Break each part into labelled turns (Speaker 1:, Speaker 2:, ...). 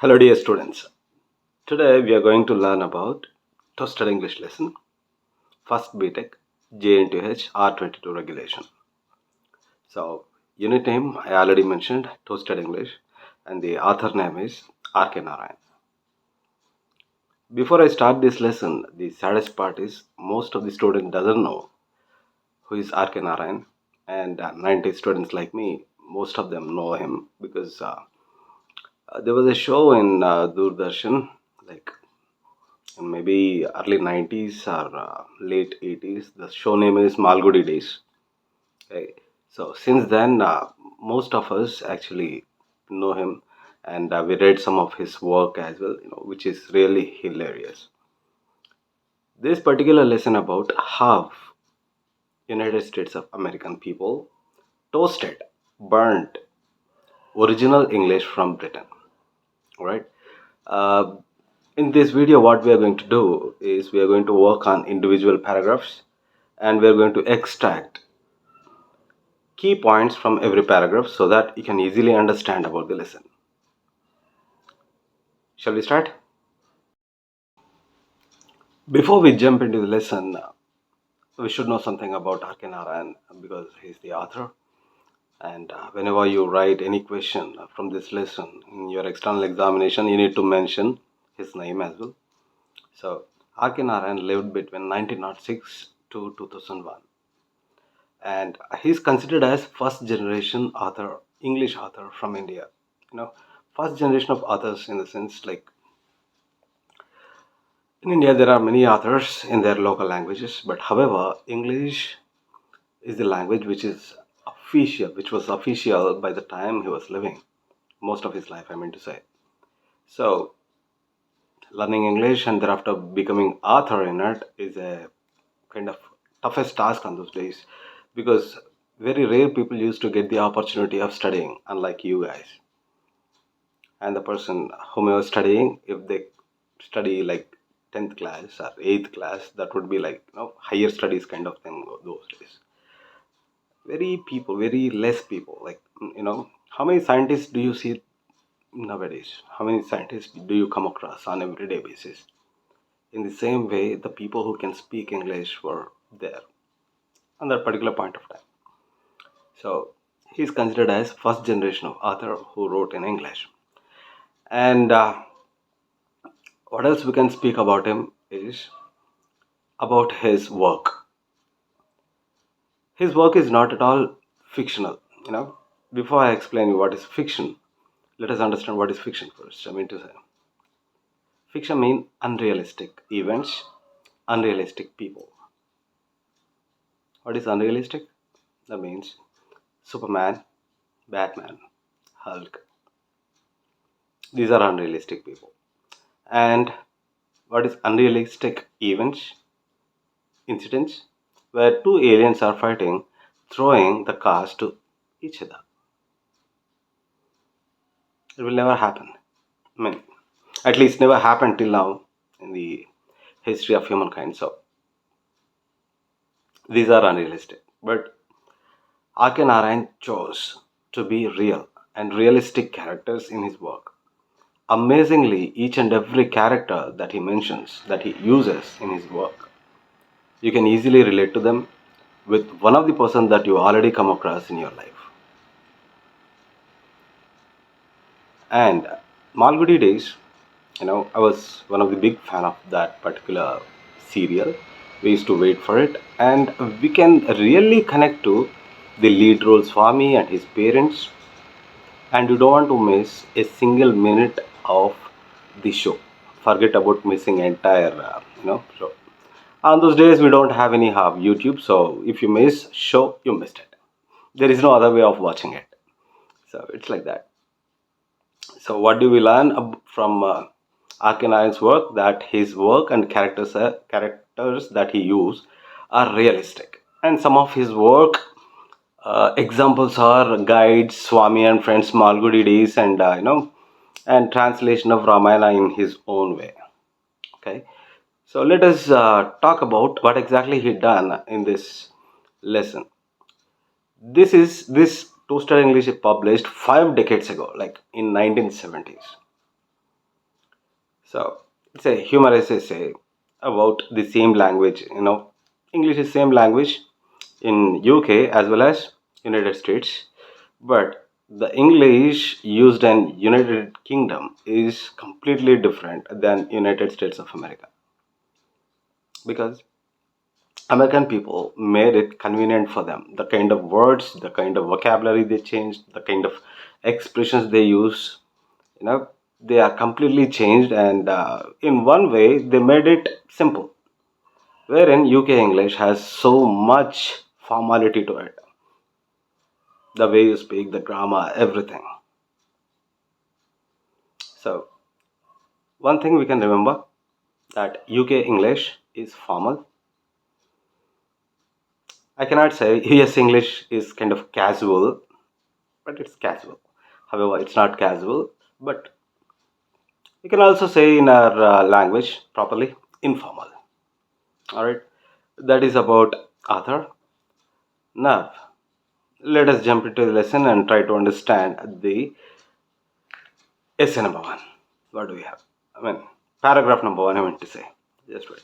Speaker 1: Hello dear students. Today we are going to learn about Toasted English lesson, first B.TECH JNTUH R22 regulation. So unit name I already mentioned, Toasted English, and the author name is R.K. Narayan. Before I start this lesson, the saddest part is most of the student doesn't know who is R.K. Narayan, and 90 students like me, most of them know him because there was a show in Doordarshan, like maybe early 90s or late 80s. The show name is Malgudi Days. Okay. So since then, most of us actually know him, and we read some of his work as well, which is really hilarious. This particular lesson about how United States of American people toasted, burnt original English from Britain. All right. Uh, in this video, what we are going to do is we are going to work on individual paragraphs, and we are going to extract key points from every paragraph so that you can easily understand about the lesson. Shall we start? Before we jump into the lesson, we should know something about R.K. Narayan because he's the author. And whenever you write any question from this lesson in your external examination, you need to mention his name as well. So, R.K. Narayan lived between 1906 to 2001, and he's considered as first generation author, English author from India. You know, first generation of authors in the sense like in India there are many authors in their local languages, but however, English is the language which was official by the time he was living, most of his life, I mean to say. So, learning English and thereafter becoming author in it is a kind of toughest task on those days because very rare people used to get the opportunity of studying, unlike you guys. And the person whom I was studying, if they study like 10th class or 8th class, that would be like higher studies kind of thing those days. Very less people. Like how many scientists do you see nowadays? How many scientists do you come across on everyday basis? In the same way, the people who can speak English were there on that particular point of time. So he's considered as first generation of author who wrote in English. And what else we can speak about him is about his work. His work is not at all fictional. Before I explain you what is fiction, let us understand what is fiction first. I mean to say, fiction means unrealistic events, unrealistic people. What is unrealistic? That means Superman, Batman, Hulk. These are unrealistic people. And what is unrealistic events, incidents, where two aliens are fighting, throwing the cars to each other. It will never happen. I mean, at least never happened till now in the history of humankind. So these are unrealistic. But R.K. Narayan chose to be real and realistic characters in his work. Amazingly, each and every character that he mentions, that he uses in his work, you can easily relate to them with one of the person that you already come across in your life. And Malgudi Days, I was one of the big fan of that particular serial. We used to wait for it, and we can really connect to the lead role Swami and his parents, and you don't want to miss a single minute of the show. Forget about missing entire, show. On those days, we don't have any have YouTube, so if you miss show, you missed it. There is no other way of watching it. So it's like that. So what do we learn from Arkanay's work? That his work and characters that he used are realistic, and some of his work examples are guides, Swami and Friends, Malgudi Days, and and translation of Ramayana in his own way. Okay, so let us talk about what exactly he done in this lesson. This Toaster English is published 5 decades ago, like in 1970s. So it's a humorous essay about the same language. English is same language in UK as well as United States, but the English used in United Kingdom is completely different than United States of America, because American people made it convenient for them. The kind of words, the kind of vocabulary they changed, the kind of expressions they use, you know, they are completely changed, and in one way, they made it simple. Wherein UK English has so much formality to it, the way you speak, the grammar, everything. So, one thing we can remember that UK English is formal. I cannot say US English is kind of casual, but it's casual. However, it's not casual, but we can also say in our language properly informal. All right, that is about Arthur. Now, let us jump into the lesson and try to understand the essay number one. What do we have? I mean, paragraph number one, I meant to say. Just wait.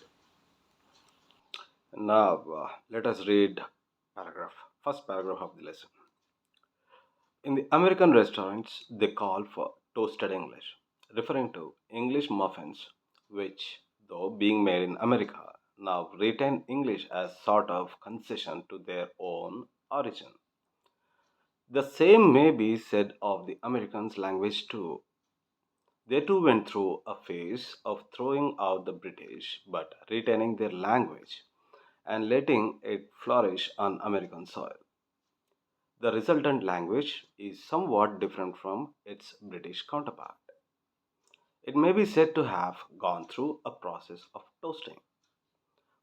Speaker 1: Now, let us read paragraph. First paragraph of the lesson. In the American restaurants, they call for toasted English, referring to English muffins, which, though being made in America, now retain English as sort of concession to their own origin. The same may be said of the Americans' language too. They too went through a phase of throwing out the British but retaining their language and letting it flourish on American soil. The resultant language is somewhat different from its British counterpart. It may be said to have gone through a process of toasting.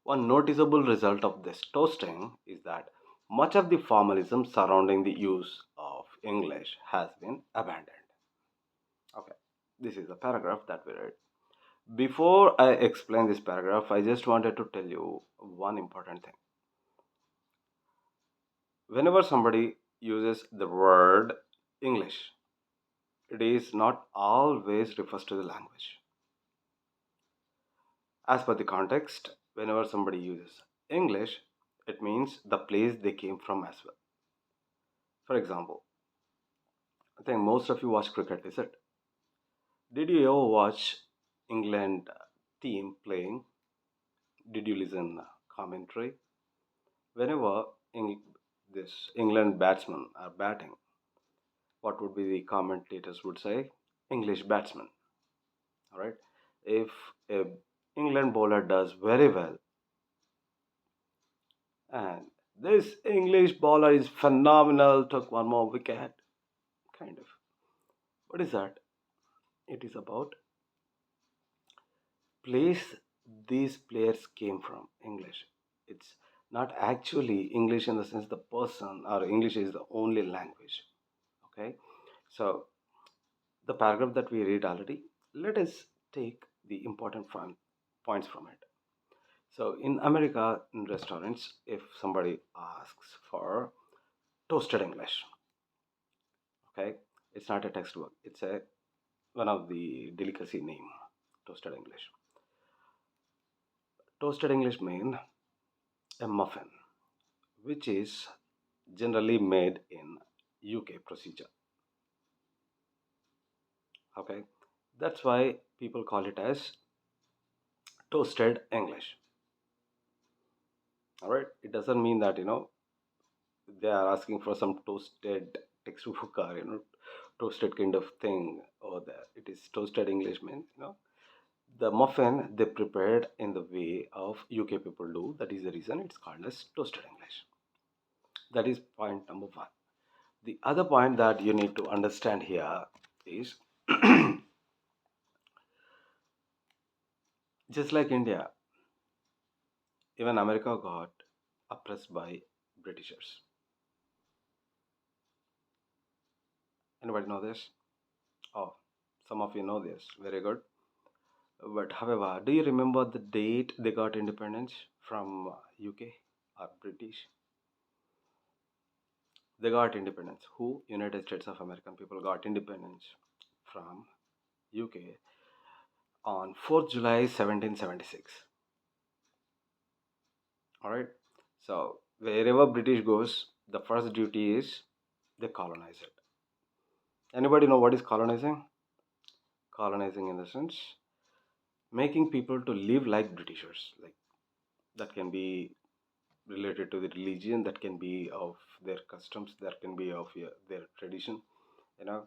Speaker 1: One noticeable result of this toasting is that much of the formalism surrounding the use of English has been abandoned. Okay, this is the paragraph that we read. Before I explain this paragraph, I just wanted to tell you one important thing. Whenever somebody uses the word English, it is not always refers to the language. As per the context, whenever somebody uses English, it means the place they came from as well. For example, I think most of you watch cricket, is it? Did you ever watch England team playing? Did you listen commentary? Whenever this England batsmen are batting, what would be the commentators would say? English batsman. All right. If a England bowler does very well, and this English bowler is phenomenal, took one more wicket, kind of. What is that? It is about place these players came from. English. It's not actually English in the sense the person or English is the only language. Okay. So the paragraph that we read already, let us take the important points from it. So in America, in restaurants, if somebody asks for toasted English, okay, it's not a textbook. It's a one of the delicacy name, toasted English. Toasted English mean a muffin, which is generally made in UK procedure. Okay, that's why people call it as toasted English. All right, it doesn't mean that they are asking for some toasted textbook or toasted kind of thing over there. It is toasted English means the muffin they prepared in the way of UK people do. That is the reason it's called as toasted English. That is point number one. The other point that you need to understand here is just like India, even America got oppressed by Britishers. Anybody know this? Oh, some of you know this. Very good. But however, do you remember the date they got independence from UK or British? They got independence. Who? United States of American people got independence from UK on 4th July 1776. All right. So wherever British goes, the first duty is they colonize it. Anybody know what is colonizing? Colonizing in the sense making people to live like Britishers. Like that can be related to the religion, that can be of their customs, that can be of their tradition. You know,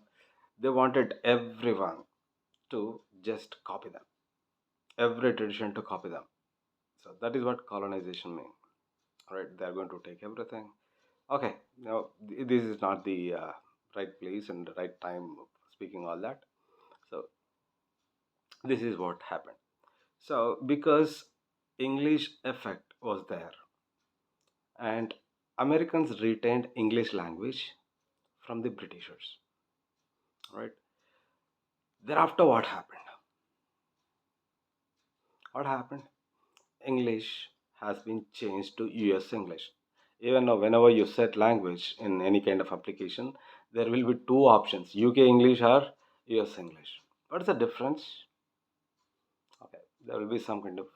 Speaker 1: they wanted everyone to just copy them, every tradition to copy them. So that is what colonization means. All right, they are going to take everything. Okay, now this is not the right place and the right time of speaking all that. So this is what happened. So because English effect was there, and Americans retained English language from the Britishers. Right. Thereafter, what happened? What happened? English has been changed to US English. Even now, whenever you set language in any kind of application, there will be two options: UK English or US English. What is the difference? Okay, there will be some kind of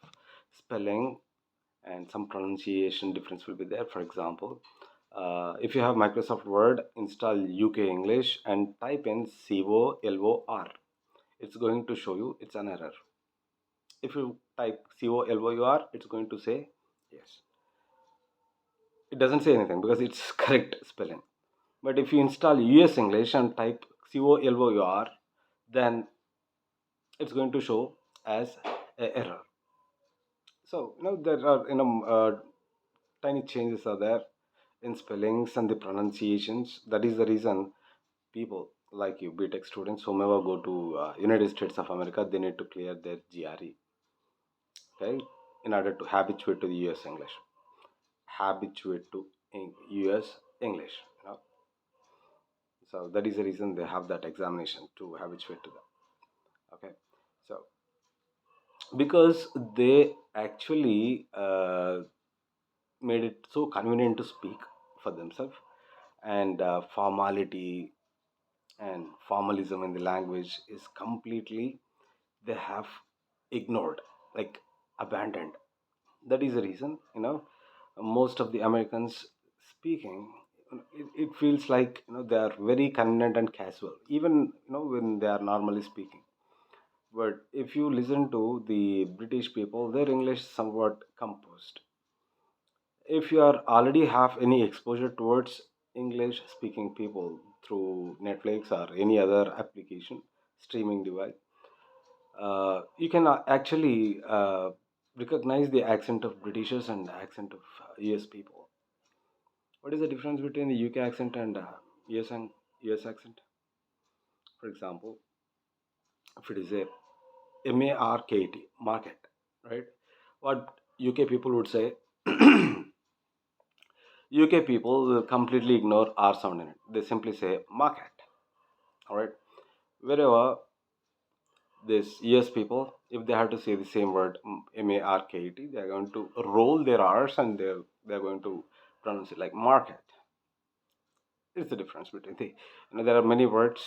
Speaker 1: spelling and some pronunciation difference will be there. For example, if you have Microsoft Word, install UK English and type in COLOR. It's going to show you it's an error. If you type COLOUR, it's going to say yes. It doesn't say anything because it's correct spelling. But if you install US English and type COLOUR, then it's going to show as a error. So there are tiny changes are there in spellings and the pronunciations. That is the reason people like you, B.TECH students, whomever go to United States of America, they need to clear their GRE, okay, in order to habituate to the US English, habituate to US English. So that is the reason they have that examination to habituate to that. Okay, so because they actually made it so convenient to speak for themselves, and formality and formalism in the language is completely they have ignored, like abandoned. That is the reason most of the Americans speaking, it feels like they are very convenient and casual, even when they are normally speaking. But if you listen to the British people, their English is somewhat composed. If you are already have any exposure towards English speaking people through Netflix or any other application streaming device, you can actually recognize the accent of Britishers and the accent of US people. What is the difference between the UK accent and US accent? For example, if it is a market, market, right? What UK people would say, UK people will completely ignore R sound in it. They simply say market. All right. Wherever this US people, if they have to say the same word market, they are going to roll their R's and they're going to pronounce it like market. It's the difference between the there are many words.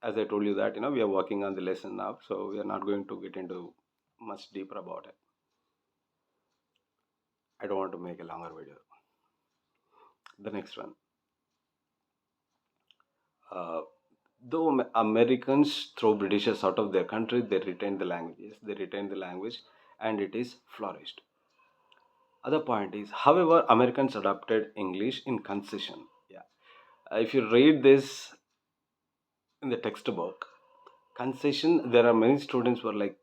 Speaker 1: As I told you that we are working on the lesson now, so we are not going to get into much deeper about it. I don't want to make a longer video. The next one. Uh, though Americans throw Britishers out of their country, they retain the languages. They retain the language, and it is flourished. Other point is, however, Americans adopted English in concession. Yeah, if you read this in the textbook, concession. There are many students who are like,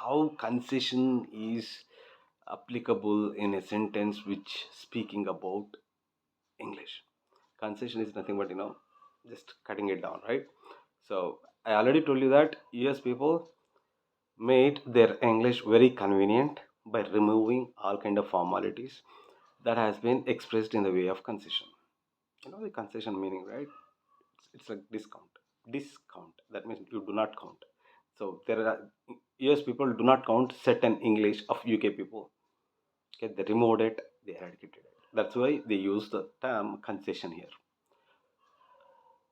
Speaker 1: how concession is applicable in a sentence which speaking about English. Concession is nothing but just cutting it down, right? So I already told you that US people made their English very convenient by removing all kind of formalities that has been expressed in the way of concession. The concession meaning, right? It's like discount. Discount. That means you do not count. So there are US people do not count certain English of UK people. Okay, they removed it, they eradicated it. That's why they use the term concession here.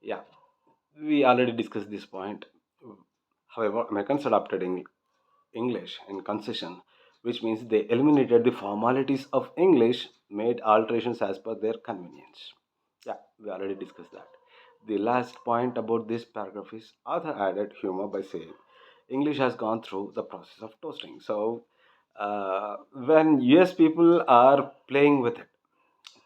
Speaker 1: Yeah, we already discussed this point. However, Americans adopted English in concession, which means they eliminated the formalities of English, made alterations as per their convenience. Yeah, we already discussed that. The last point about this paragraph is author added humor by saying English has gone through the process of toasting. So when US people are playing with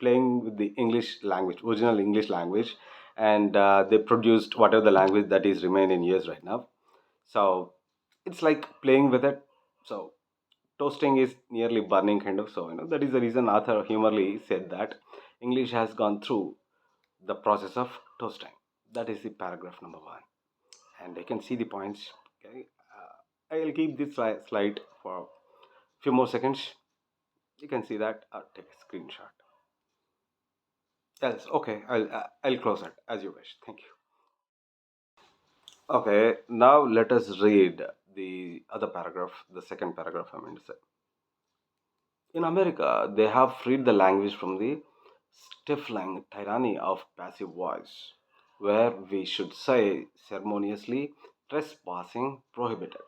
Speaker 1: the English language, original English language, and they produced whatever the language that is remain in US right now. So it's like playing with it. So toasting is nearly burning kind of. So that is the reason author humorly said that English has gone through the process of toasting. That is the paragraph number one, and I can see the points. Okay, I'll keep this slide for few more seconds. You can see that. Take a screenshot. Yes, okay. I'll close it as you wish. Thank you. Okay, now let us read the other paragraph, the second paragraph I meant to say. In America, they have freed the language from the stifling tyranny of passive voice, where we should say ceremoniously trespassing prohibited.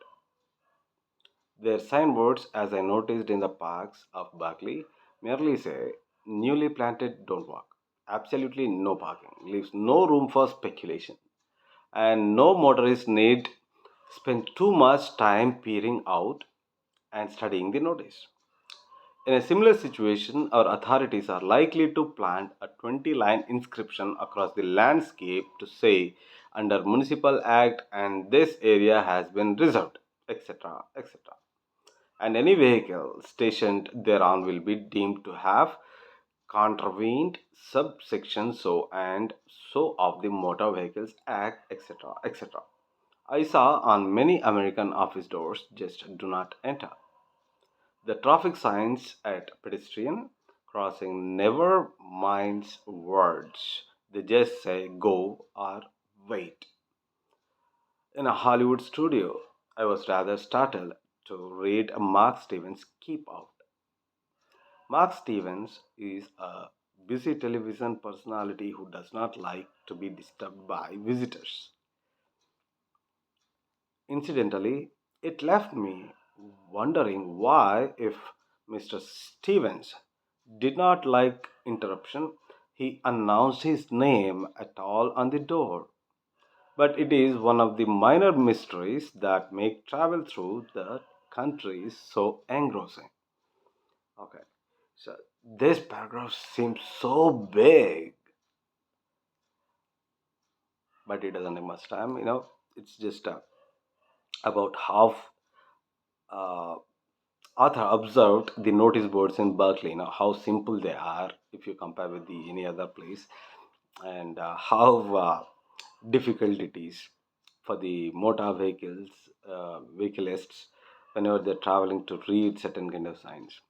Speaker 1: Their signboards, as I noticed in the parks of Berkeley, merely say newly planted don't walk. Absolutely no parking, leaves no room for speculation, and no motorists need spend too much time peering out and studying the notice. In a similar situation, our authorities are likely to plant a 20-line inscription across the landscape to say, under Municipal Act, and this area has been reserved, etc., etc. And any vehicle stationed thereon will be deemed to have contravened subsection so and so of the Motor Vehicles Act, etc., etc. I saw on many American office doors just do not enter. The traffic signs at pedestrian crossing never minds words. They just say go or wait. In a Hollywood studio, I was rather startled to read Mark Stevens' Keep Out. Mark Stevens is a busy television personality who does not like to be disturbed by visitors. Incidentally, it left me wondering why, if Mr. Stevens did not like interruption, he announced his name at all on the door. But it is one of the minor mysteries that make travel through the country so engrossing. Okay, so this paragraph seems so big, but it doesn't take much time. It's just about how uh, author observed the notice boards in Berkeley. How simple they are if you compare with the any other place, and how difficult it is for the motor vehicleists whenever they're traveling to read certain kind of signs.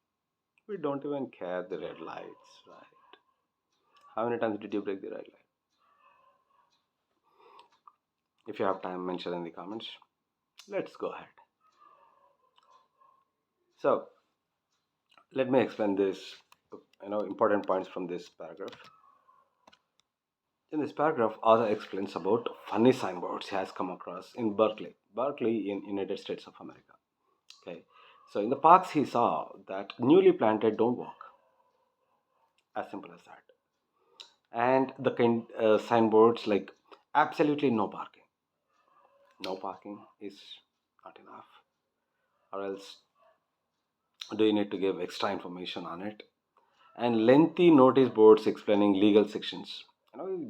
Speaker 1: We don't even care the red lights, right? How many times did you break the red light? If you have time, mention in the comments. Let's go ahead. So let me explain this. Important points from this paragraph. In this paragraph, author explains about funny signboards he has come across in Berkeley in United States of America. Okay, so in the parks he saw that newly planted don't walk, as simple as that, and the kind signboards like absolutely no parking. No parking is not enough, or else do you need to give extra information on it? And lengthy notice boards explaining legal sections.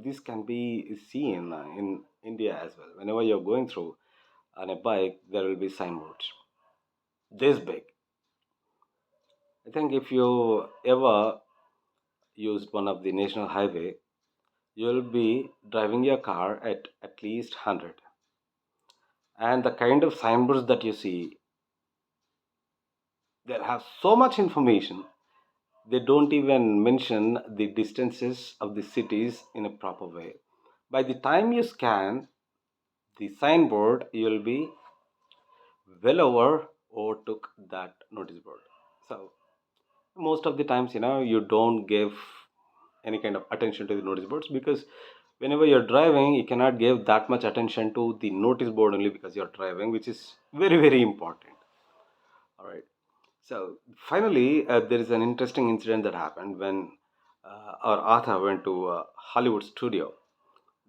Speaker 1: This can be seen in India as well. Whenever you're going through on a bike, there will be signboards this big. I think if you ever used one of the national highway, you'll be driving your car at least 100, and the kind of signboards that you see, they have so much information. They don't even mention the distances of the cities in a proper way. By the time you scan the signboard, you'll be well overtook that notice board. So most of the times, you don't give any kind of attention to the notice boards, because whenever you're driving, you cannot give that much attention to the notice board only because you're driving, which is very very important. All right. So finally, there is an interesting incident that happened when our author went to a Hollywood studio.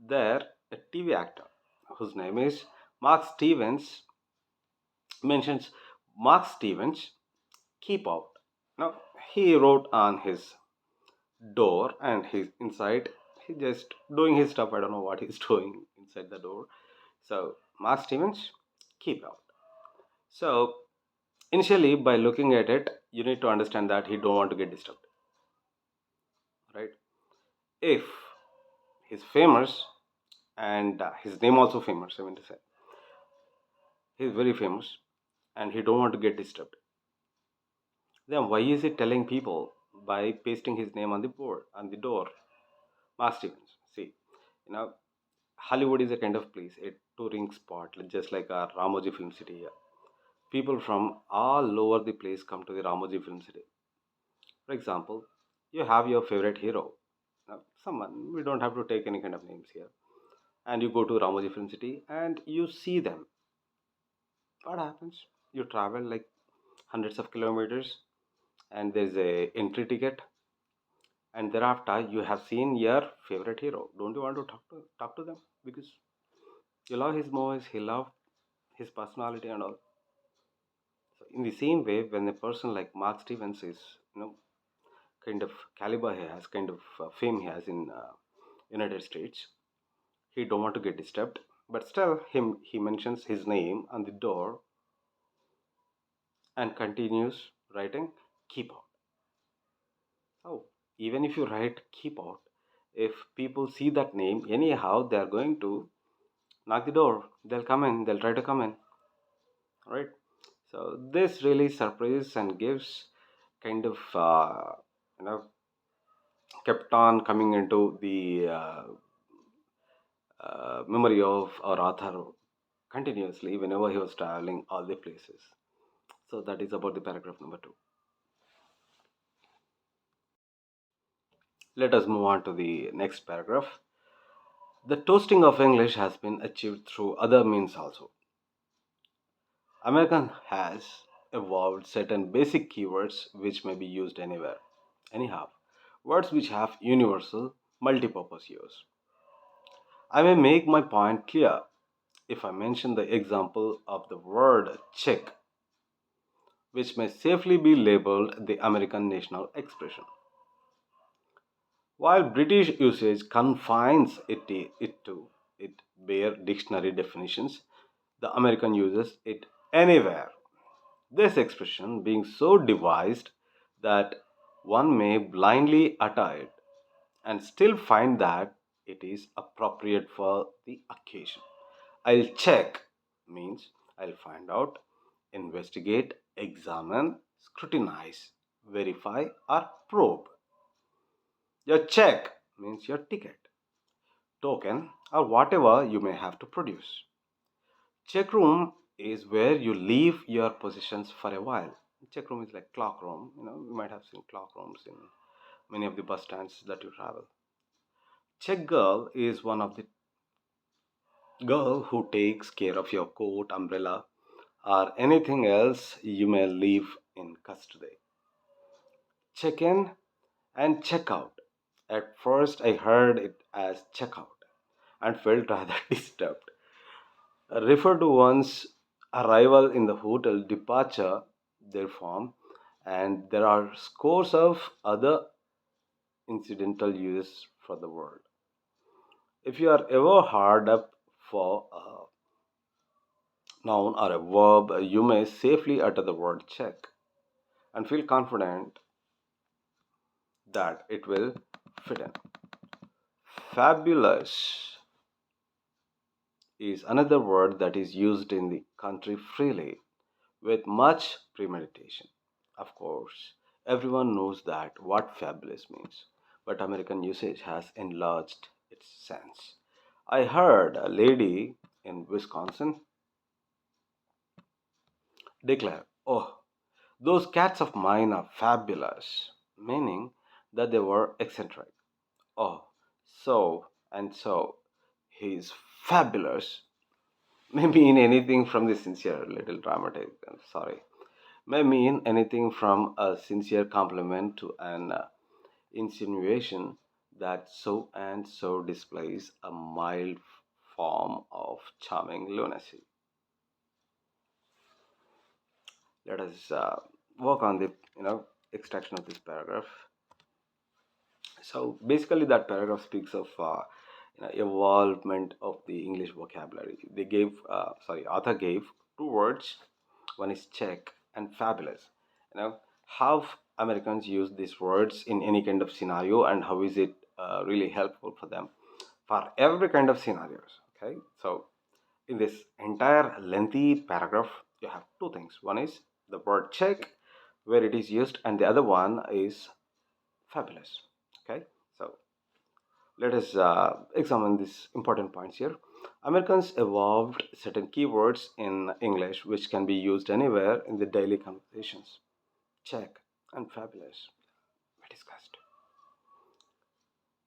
Speaker 1: There, a TV actor whose name is Mark Stevens mentions Mark Stevens, keep out. Now, he wrote on his door and he's inside. He's just doing his stuff. I don't know what he's doing inside the door. So, Mark Stevens, keep out. So, initially, by looking at it, you need to understand that he don't want to get disturbed, right? If he's famous and his name also famous, I mean to say, he's very famous and he don't want to get disturbed. Then why is he telling people by pasting his name on the board, on the door? Mark Stevens. See, you know, Hollywood is a kind of place, a touring spot, just like our Ramoji Film City here. People from all over the place come to the Ramoji Film City. For example, you have your favorite hero. Now, someone, we don't have to take any kind of names here. And you go to Ramoji Film City and you see them. What happens? You travel like hundreds of kilometers and there's a entry ticket, and thereafter you have seen your favorite hero. Don't you want to talk to them because you love his movies, he love his personality and all. So in the same way, when a person like Mark Stevens is, kind of caliber he has, kind of fame he has in United States, he don't want to get disturbed. But still, him he mentions his name on the door and continues writing, keep out. Oh, even if you write keep out, if people see that name, anyhow, they are going to knock the door. They'll come in. They'll try to come in. Right. So this really surprises and gives kind of you know kept on coming into the memory of our author continuously whenever he was traveling all the places. So that is about the paragraph number two. Let us move on to the next paragraph. The toasting of English has been achieved through other means also. American has evolved certain basic keywords which may be used anywhere. Anyhow, words which have universal multipurpose use. I may make my point clear if I mention the example of the word check, which may safely be labeled the American national expression. While British usage confines it to its bare dictionary definitions, the American uses it anywhere. This expression being so devised that one may blindly utter it and still find that it is appropriate for the occasion. I'll check means I'll find out, investigate, examine, scrutinize, verify, or probe. Your check means your ticket, token, or whatever you may have to produce. Check room is where you leave your possessions for a while. Check room is like clock room. You might have seen clock rooms in many of the bus stands that you travel. Check girl is one of the girl who takes care of your coat, umbrella, or anything else you may leave in custody. Check in and check out. At first, I heard it as check out and felt rather disturbed. Refer to one's arrival in the hotel, departure, their form, and there are scores of other incidental uses for the word. If you are ever hard up for a noun or a verb, you may safely utter the word check and feel confident that it will fit in. Fabulous is another word that is used in the country freely with much premeditation. Of course, everyone knows that what fabulous means, but American usage has enlarged its sense. I heard a lady in Wisconsin declare, "Oh, those cats of mine are fabulous," meaning that they were eccentric. Oh, so and so, he's fabulous. Maybe in anything from the sincere, little dramatic, sorry. may mean anything from a sincere compliment to an insinuation that so and so displays a mild form of charming lunacy. Let us work on the extraction of this paragraph. So basically, that paragraph speaks of evolvement of the English vocabulary. Author gave two words. One is check and fabulous. How Americans use these words in any kind of scenario, and how is it really helpful for them for every kind of scenarios. Okay, so in this entire lengthy paragraph, you have two things. One is the word check, where it is used, and the other one is fabulous. Okay, so let us examine these important points here. Americans evolved certain keywords in English which can be used anywhere in the daily conversations. Check and fabulous. We discussed.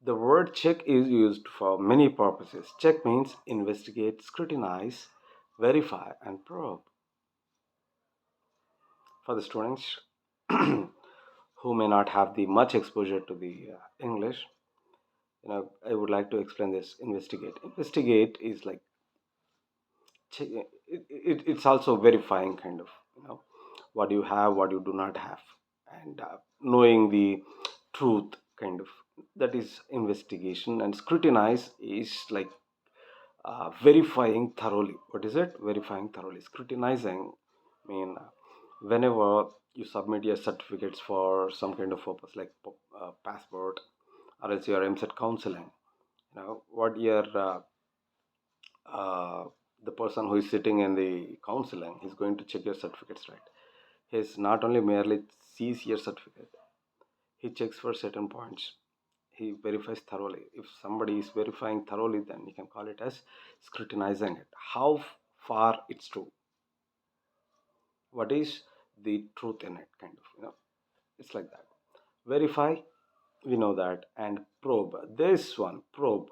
Speaker 1: The word check is used for many purposes. Check means investigate, scrutinize, verify, and probe. For the students who may not have the much exposure to the English, I would like to explain this. Investigate is like it's also verifying kind of, what you have, what you do not have, and knowing the truth kind of, that is investigation. And scrutinize is like verifying thoroughly. What is it? Verifying thoroughly. Scrutinizing mean whenever you submit your certificates for some kind of purpose like passport, or else your MSET counseling, what your uh, the person who is sitting in the counseling is going to check your certificates, right? He's not only merely sees your certificate, he checks for certain points. He verifies thoroughly. If somebody is verifying thoroughly, then you can call it as scrutinizing it. How far it's true? What is the truth in it? Kind of, it's like that. Verify, we know that, and probe. This one, probe,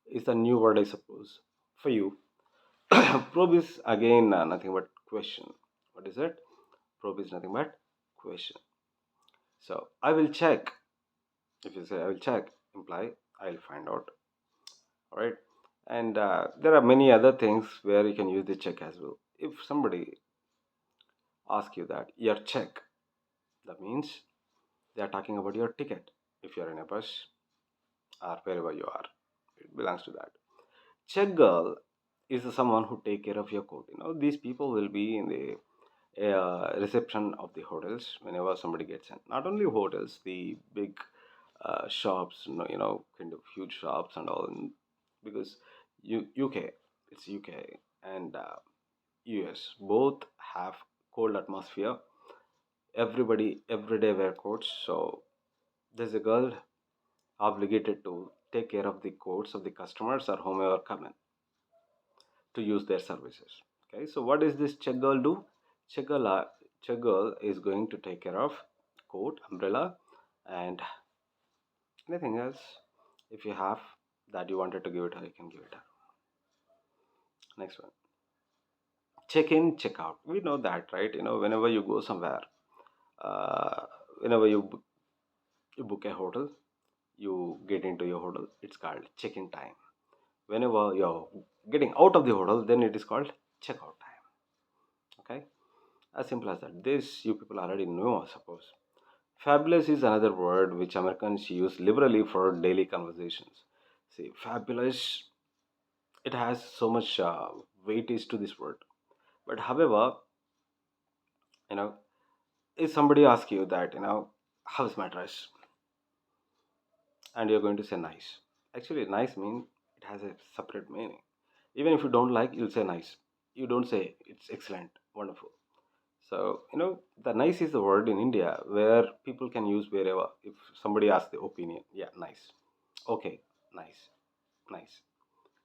Speaker 1: is a new word, I suppose, for you. Probe is again nothing but question. What is it? Probe is nothing but question. So I will check. If you say I will check, imply I'll find out. All right. And there are many other things where you can use the check as well. If somebody asks you that your check, that means they are talking about your ticket. If you are in a bus or wherever you are, it belongs to that. Check girl is someone who take care of your coat. These people will be in the reception of the hotels whenever somebody gets in. Not only hotels, the big shops, kind of huge shops and all. Because UK, it's UK, and US both have cold atmosphere. Everybody every day wear coats, so there's a girl obligated to take care of the coats of the customers or whomever come in to use their services. Okay, so what does this check girl do? Check girl, check girl is going to take care of coat, umbrella, and anything else. If you have that you wanted to give it her, you can give it her. Next one, check in, check out. We know that, right? Whenever you go somewhere, uh, whenever you book a hotel, you get into your hotel. It's called check-in time. Whenever you're getting out of the hotel, then it is called check-out time. Okay, as simple as that. This you people already know, I suppose. Fabulous is another word which Americans use liberally for daily conversations. See, fabulous, it has so much weightage to this word. But however, you know, if somebody asks you that, how's my dress? And you're going to say nice. Actually, nice means it has a separate meaning. Even if you don't like, you'll say nice. You don't say it's excellent, wonderful. So, the nice is the word in India where people can use wherever. If somebody asks the opinion, yeah, nice. Okay, nice, nice.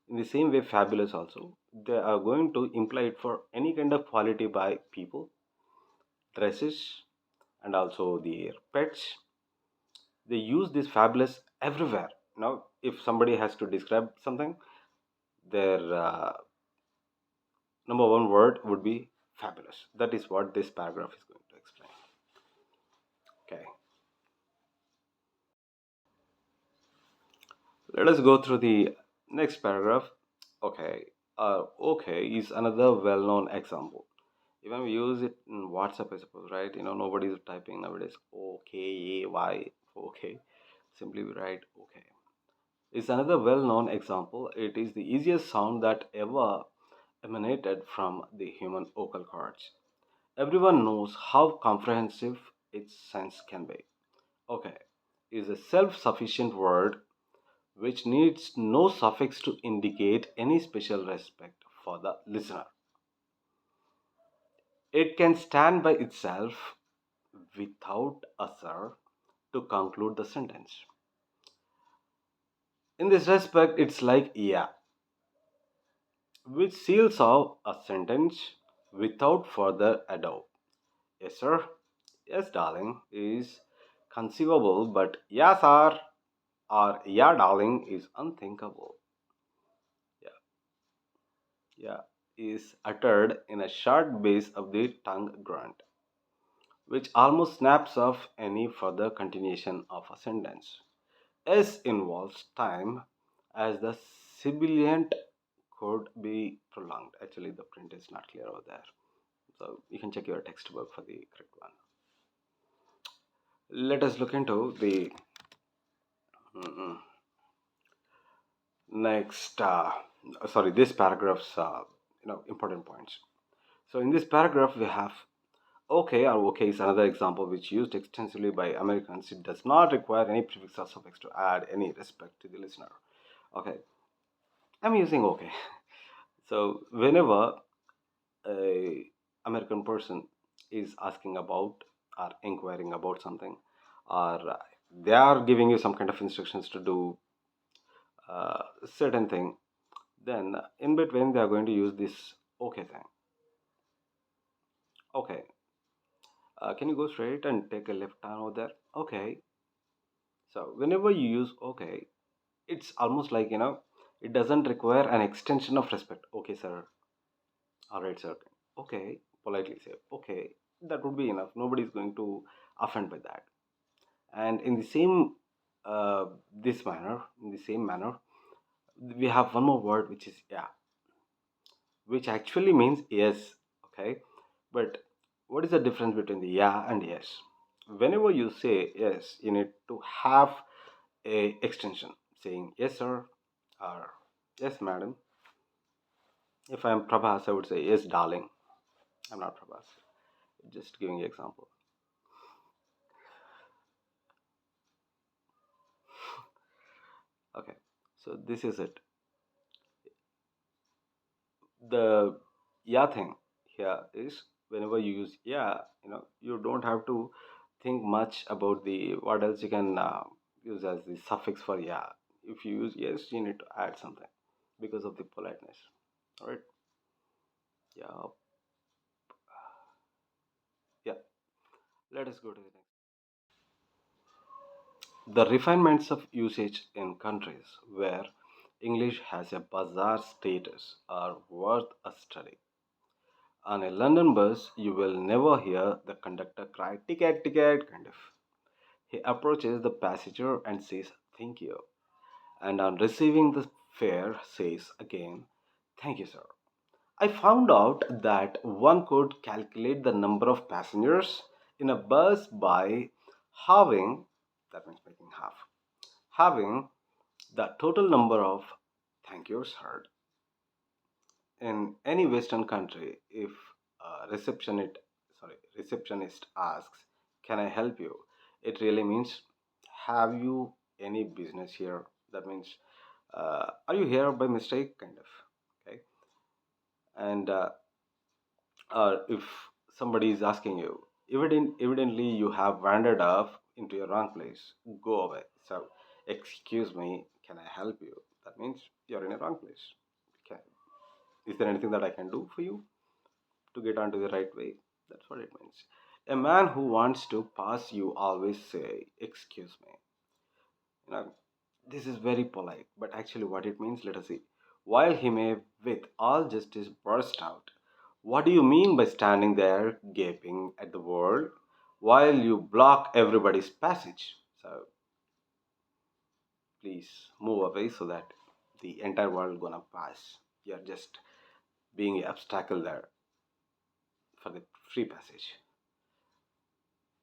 Speaker 1: In the same way, fabulous also. They are going to imply it for any kind of quality by people, dresses, and also their pets. They use this fabulous everywhere. If somebody has to describe something, their number one word would be fabulous. That is what this paragraph is going to. Let us go through the next paragraph. Okay. Okay is another well-known example. Even we use it in WhatsApp, I suppose, right? Nobody's typing nowadays. Okay, why? Okay. Simply we write okay. It's another well-known example. It is the easiest sound that ever emanated from the human vocal cords. Everyone knows how comprehensive its sense can be. Okay is a self-sufficient word which needs no suffix to indicate any special respect for the listener. It can stand by itself without a sir to conclude the sentence. In this respect, it's like yeah, which seals off a sentence without further ado. Yes, sir. Yes, darling is conceivable, but yes, sir or yeah, darling is unthinkable. Yeah, yeah is uttered in a short base of the tongue grunt, which almost snaps off any further continuation of a sentence. S involves time as the sibilant could be prolonged. Actually, the print is not clear over there. So you can check your textbook for the correct one. Let us look into the mm, next, sorry, this paragraph's important points. So in this paragraph, we have okay or okay is another example which used extensively by Americans. It does not require any prefix or suffix to add any respect to the listener. Okay, I'm using okay. So whenever a American person is asking about or inquiring about something, or they are giving you some kind of instructions to do certain thing, then in between they are going to use this okay thing. Okay, can you go straight and take a left turn over there? Okay. So whenever you use okay, it's almost like it doesn't require an extension of respect. Okay, sir. All right, sir. Okay, politely say okay. That would be enough. Nobody's going to offend by that. And in the same in the same manner, we have one more word which is yeah, which actually means yes. Okay, but what is the difference between the yeah and yes? Whenever you say yes, you need to have a extension saying yes, sir, or yes, madam. If I'm Prabhas, I would say yes, darling. I'm not Prabhas. Just giving you example. Okay, so this is it. The yeah thing here is whenever you use yeah, you don't have to think much about the what else you can use as the suffix for yeah. If you use yes, you need to add something because of the politeness. All right. Yeah. Yeah. Let us go to the next. The refinements of usage in countries where English has a bizarre status are worth a study. On a London bus, you will never hear the conductor cry, ticket, ticket, kind of. He approaches the passenger and says, thank you. And on receiving the fare, says again, thank you, sir. I found out that one could calculate the number of passengers in a bus by halving, that means making half, having the total number of thank yous heard. In any Western country, if receptionist asks, "Can I help you?" it really means, "Have you any business here?" That means, "Are you here by mistake?" Kind of. Okay, and if somebody is asking you, evidently you have wandered off into your wrong place. Go away. So, excuse me, can I help you? That means you're in a wrong place. Can, is there anything that I can do for you to get onto the right way? That's what it means. A man who wants to pass you always say, "Excuse me." You know, this is very polite, but actually, what it means, let us see. While he may, with all justice, burst out, "What do you mean by standing there gaping at the world while you block everybody's passage?" So, please move away so that the entire world gonna pass. You're just being an obstacle there for the free passage.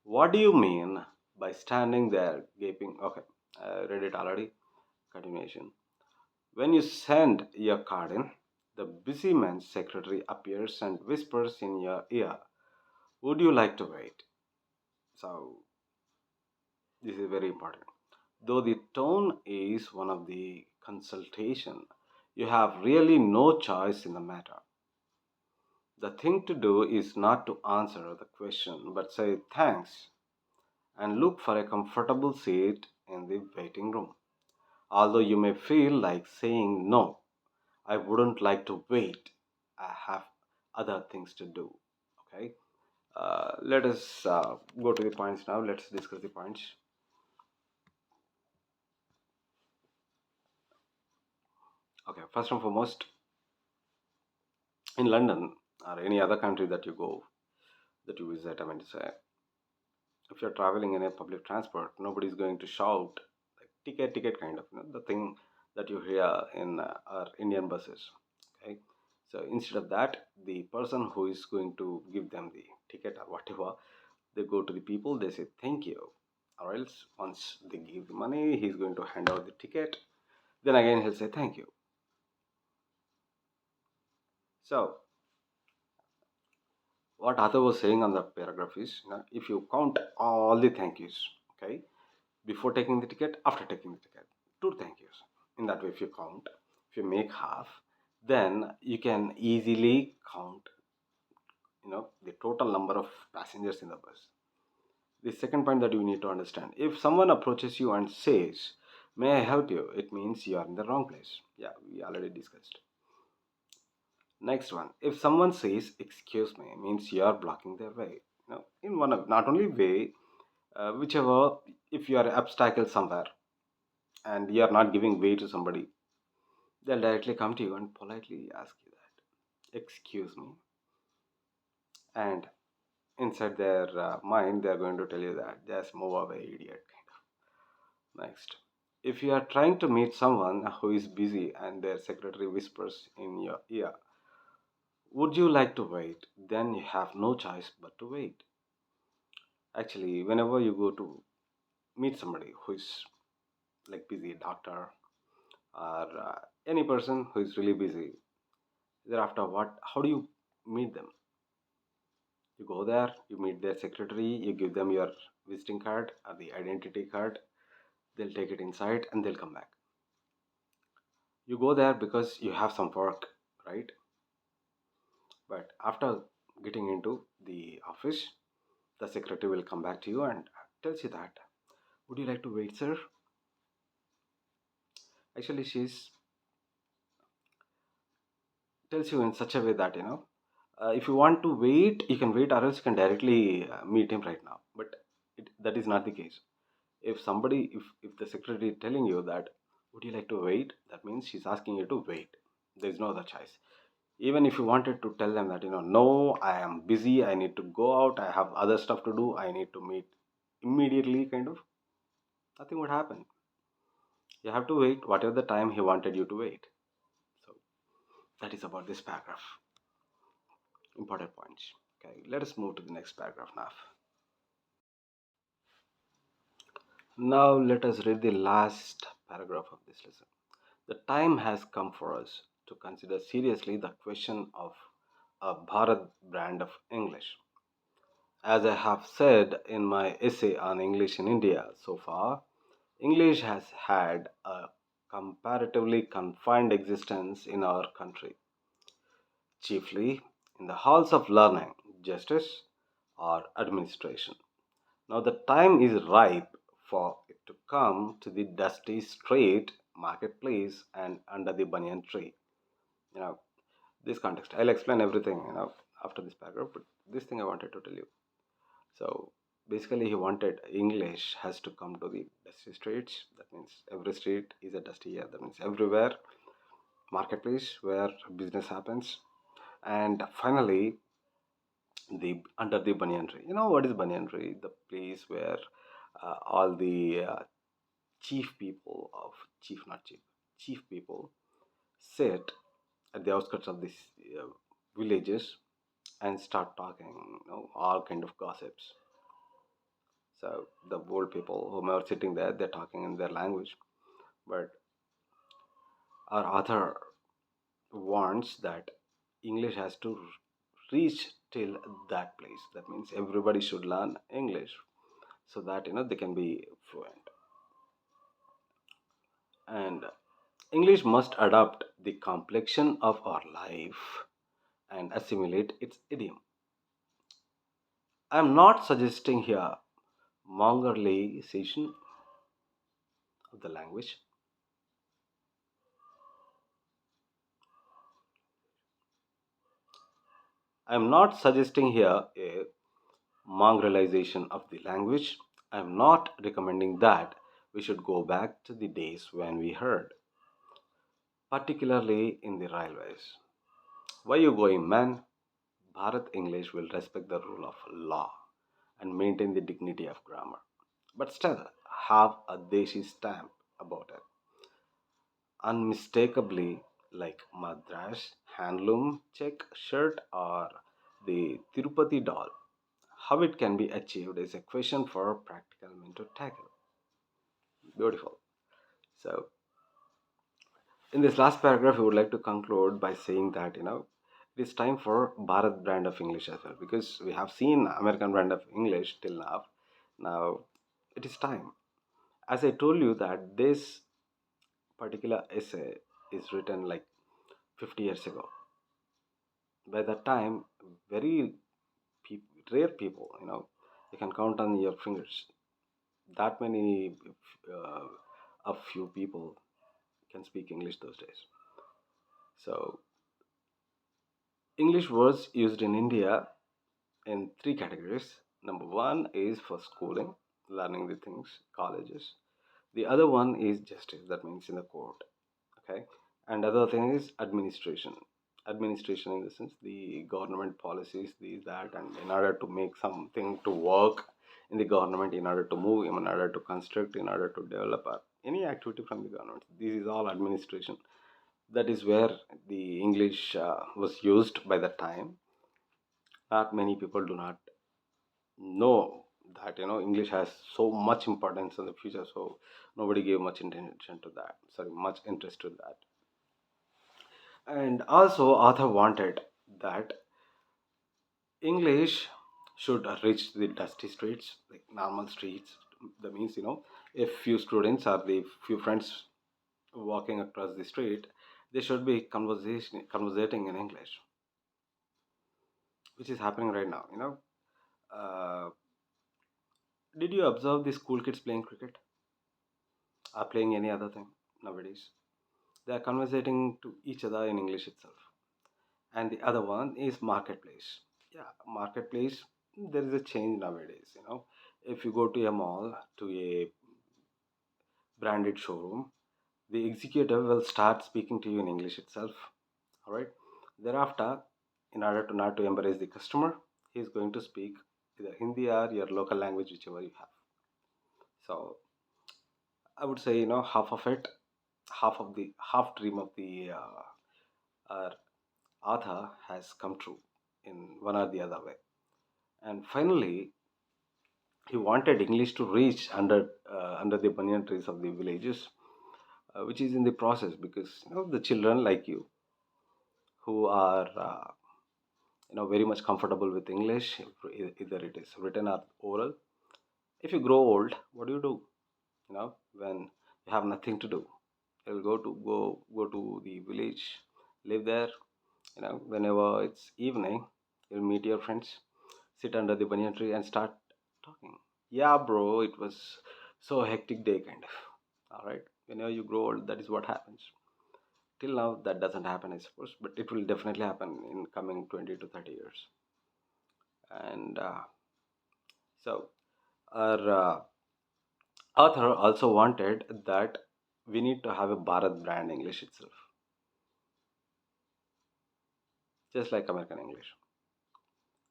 Speaker 1: What do you mean by standing there gaping? Okay, I read it already. Continuation. When you send your card in, the busy man's secretary appears and whispers in your ear, would you like to wait? So, this is very important. Though the tone is one of the consultation, you have really no choice in the matter. The thing to do is not to answer the question but say thanks and look for a comfortable seat in the waiting room. Although you may feel like saying no, I wouldn't like to wait. I have other things to do. Okay. Let us go to the points now. Let's discuss the points. Okay. First and foremost, in London or any other country that you go, that you visit, I mean to say, if you're traveling in a public transport, nobody's going to shout like ticket, ticket kind of, the thing that you hear in our Indian buses. Okay. So instead of that, the person who is going to give them the ticket or whatever, they go to the people, they say thank you. Or else once they give the money, he's going to hand out the ticket. Then again he'll say thank you. So what Arthur was saying on the paragraph is, if you count all the thank yous, okay, before taking the ticket, after taking the ticket, two thank yous. In that way, if you count, if you make half, then you can easily count, the total number of passengers in the bus. The second point that you need to understand, if someone approaches you and says, may I help you? It means you are in the wrong place. Yeah, we already discussed. Next one, if someone says, excuse me, means you are blocking their way. In one of, not only way, whichever, if you are an obstacle somewhere and you are not giving way to somebody, they'll directly come to you and politely ask you that, excuse me. And inside their mind, they're going to tell you that, just move away, idiot. Next, if you are trying to meet someone who is busy and their secretary whispers in your ear, would you like to wait? Then you have no choice but to wait. Actually, whenever you go to meet somebody who is like busy, doctor or any person who is really busy, thereafter what? How do you meet them? You go there, you meet their secretary, you give them your visiting card or the identity card. They'll take it inside and they'll come back. You go there because you have some work, right? But after getting into the office, the secretary will come back to you and tells you that, would you like to wait, sir? Actually, she's tells you in such a way that, if you want to wait, you can wait, or else you can directly meet him right now. But that is not the case. If the secretary is telling you that, would you like to wait? That means she's asking you to wait. There is no other choice. Even if you wanted to tell them that, no, I am busy, I need to go out, I have other stuff to do, I need to meet immediately, kind of, nothing would happen. You have to wait whatever the time he wanted you to wait. So that is about this paragraph. Important points. Okay, let us move to the next paragraph now. Now let us read the last paragraph of this lesson. The time has come for us to consider seriously the question of a Bharat brand of English. As I have said in my essay on English in India so far, English has had a comparatively confined existence in our country, chiefly in the halls of learning, justice, or administration. Now the time is ripe for it to come to the dusty street, marketplace, and under the banyan tree. You know, this context. I'll explain everything, after this paragraph, but this thing I wanted to tell you. So basically, he wanted English has to come to the dusty streets. That means every street is a dusty area. That means everywhere, marketplace where business happens, and finally the under the banyan tree. You know what is banyan tree? The place where all the chief people of chief, not chief, chief people sit at the outskirts of these uh, villages and start talking, all kind of gossips. So the old people whom are sitting there, they're talking in their language, but our author wants that English has to reach till that place. That means everybody should learn English so that they can be fluent. And English must adapt the complexion of our life and assimilate its idiom. I am not suggesting here Mongoliization of the language. I am not suggesting here a Mongolization of the language. I am not recommending that we should go back to the days when we heard, particularly in the railways. Why you going, man? Bharat English will respect the rule of law and maintain the dignity of grammar, but still have a Deshi stamp about it. Unmistakably, like Madras handloom check shirt or the Tirupati doll. How it can be achieved is a question for practical men to tackle. Beautiful. So, in this last paragraph, we would like to conclude by saying that it is time for Bharat brand of English as well, because we have seen American brand of English till now. Now, it is time. As I told you that this particular essay is written like 50 years ago. By that time, very rare people, you can count on your fingers. That many, uh, a few people can speak English those days. So, English words used in India in three categories. Number one is for schooling, learning the things, colleges. The other one is justice, that means in the court. Okay. And other thing is administration. Administration in the sense the government policies, these, that, and in order to make something to work in the government, in order to move, in order to construct, in order to develop any activity from the government. This is all administration. That is where the English was used by the time. Not many people do not know that English has so much importance in the future, so nobody gave much attention to that, sorry, much interest to that. And also author wanted that English should reach the dusty streets, like normal streets. That means if few students or the few friends walking across the street, they should be conversating in English, which is happening right now. Did you observe the school kids playing cricket or playing any other thing nowadays? They are conversating to each other in English itself. And the other one is marketplace. Yeah, marketplace. There is a change nowadays. If you go to a mall, to a branded showroom, the executive will start speaking to you in English itself. All right. Thereafter, in order to not to embarrass the customer, he is going to speak either Hindi or your local language, whichever you have. So I would say half of it, half dream of the our author has come true in one or the other way. And finally, he wanted English to reach under the banyan trees of the villages, which is in the process, because the children like you who are very much comfortable with English, either it is written or oral. If you grow old, what do you do? When you have nothing to do, you'll go to the village, live there. Whenever it's evening, you'll meet your friends, sit under the banyan tree and start talking. Yeah, bro, it was so hectic day, kind of. All right, whenever you grow old, that is what happens. Till now that doesn't happen, I suppose, but it will definitely happen in coming 20 to 30 years. And so our author also wanted that we need to have a Bharat brand English itself, just like American English.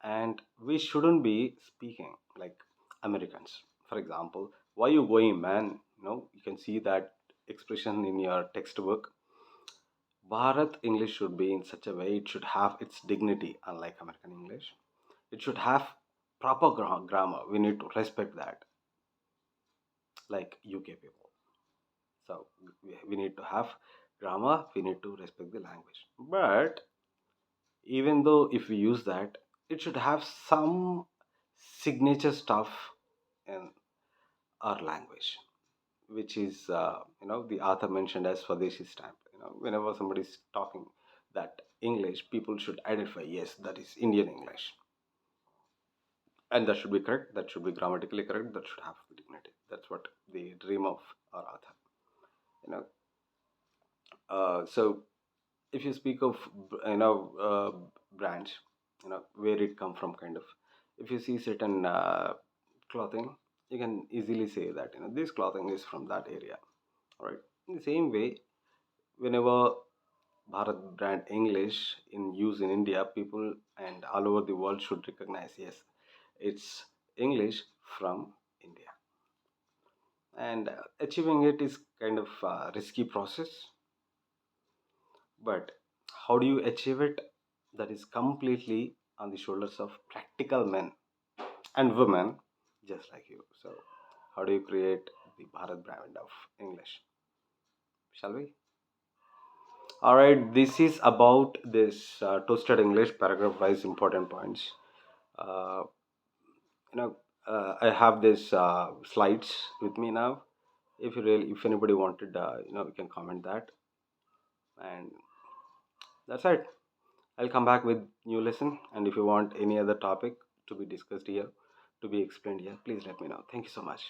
Speaker 1: And we shouldn't be speaking like Americans. For example, why you going, man? You can see that expression in your textbook. Bharat English should be in such a way, it should have its dignity, unlike American English. It should have proper grammar. We need to respect that, like UK people. So we need to have grammar, we need to respect the language. But even though if we use that, it should have some signature stuff in our language, which is, the author mentioned as Swadeshi stamp. Whenever somebody is talking that English, people should identify, yes, that is Indian English. And that should be correct, that should be grammatically correct, that should have dignity. That's what the dream of our author. You know, so if you speak of brands, where it come from, kind of, if you see certain clothing, you can easily say that this clothing is from that area. All right. In the same way, whenever Bharat brand English in use in India, people and all over the world should recognize, yes, it's English from India. And achieving it is kind of a risky process. But how do you achieve it? That is completely on the shoulders of practical men and women just like you. So, how do you create the Bharat brand of English? Shall we? All right, this is about this toasted English paragraph wise important points. Uh, I have this slides with me now. If anybody wanted, you can comment that, and that's it. I'll come back with new lesson, and if you want any other topic to be discussed here, to be explained here, please let me know. Thank you so much.